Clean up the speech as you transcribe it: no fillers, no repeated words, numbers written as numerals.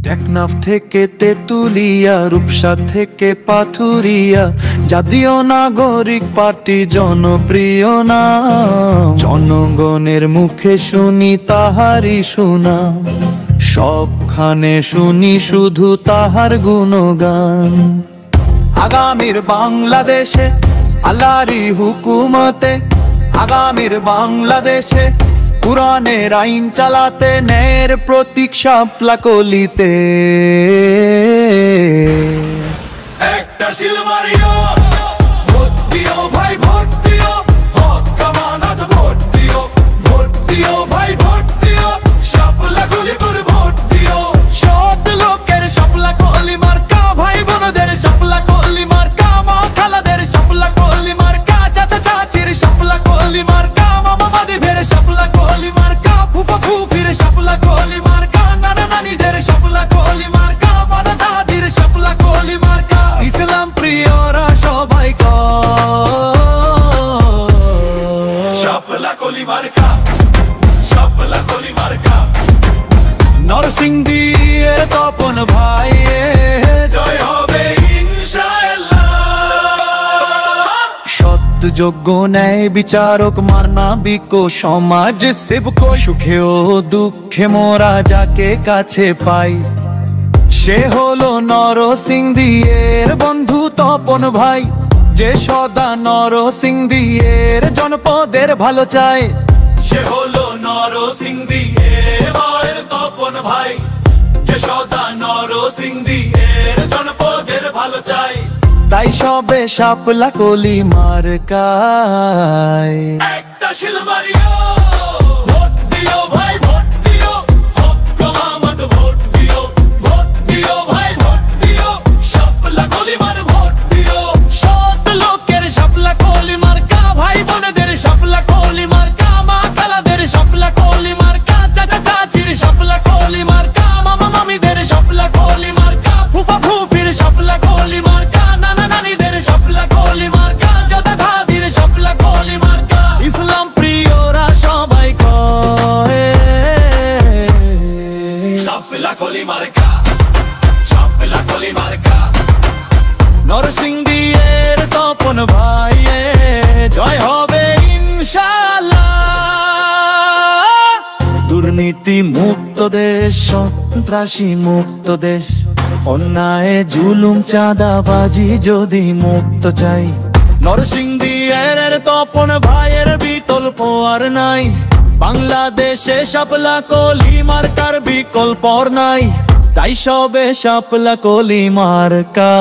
টেকনাফ থেকে তেতুলিয়া, রূপসা থেকে পাথুরিয়া, জাতীয় নাগরিক পার্টি জনপ্রিয় নাম। জনগণের মুখে শুনি তাহারই সুনাম, সবখানে শুনি শুধু তাহার গুণগান। আগামীর বাংলাদেশে আল্লাহরই হুকুমতে, আগামীর বাংলাদেশে কুরআনের আইন চালাতে, ন্যায়ের প্রতীক শাপলা কলিতে। একটা শিল মারিও, ভোট দিও ভাই ভোট দিও, হক কামানত ভোট দিও, ভোট দিও ভাই ভোট দিও, শাপলা কলিপুর ভোট দিও। সৎ লোকের শাপলা কলি মার্কা, ভাই বোনদের শাপলা কলি মার্কা, মা খালাদের শাপলা কলি মার্কা, চাচা চাচির শাপলা কলি মার্কা, মামা মাদিভের শাপলা কলি মার্কা, ফুফা ফুফির শাপলা কলি মার্কা, নানা নানিদের শাপলা কলি মার্কা, বাবা দাদির শাপলা কলি মার্কা। ইসলাম প্রিয়রা সবাই শাপলা কলি মার্কা, শাপলা কলি মার্কা। নরসিংদী এর তপন ভাই, জয় হবে ইনশাআল্লাহ। সৎ যোগ্য ন্যায় বিচারক, মানবিক ও সমাজ সেবক, সুখে ও দুঃখে মোরা যাকে কাছে পাই, সে হলো নরসিংদী এর বন্ধু তপন ভাই, যে সদা নরসিংদী এর জনপদের ভালো চায়। সে হলো নরসিংদী এর মায়ের তপন ভাই, যে সদা নরসিংদী এর জনপদের ভালো চায়। তাই সবে শাপলা কলি মার্কায়। একটা শিল মারিও, ভোট দিও ভাই ভোট দিও, হক কামাত ভোট দিও, ভোট দিও ভাই ভোট দিও, শাপলা কলি মার ভোট দিও। সৎ লোকের শাপলা কলি মার্কা, ভাই বোনদের শাপলা কলি মার্কা, মা খালাদের শাপলা কলি মার্কা, চাচা চাচির শাপলা কলি মার্কা, মামা মামিদের শাপলা কলি মার্কা, ফুফা ফুফির শাপলা কলি মার্কা, নানা নানিদের শাপলা কলি মার্কা, দাদা দাদির শাপলা কলি মার্কা। ইসলাম প্রিয়রা সবাই কয় শাপলা কলি মার্কা, শাপলা কলি মার্কা। নরসিংদী এর তপন ভাই, জয় হবে ইনশাআল্লাহ। দুর্নীতি মুক্ত দেশ, সন্ত্রাসী মুক্ত দেশ, অন্যায় জুলুম চাঁদাবাজি যদি মুক্ত চাই, নরসিংদী এর তপন ভাইয়ের বিকল্প আর নাই। বাংলাদেশে শাপলা কলি মার্কার বিকল্প নাই, তাই সবে শাপলা কলি মার্কা।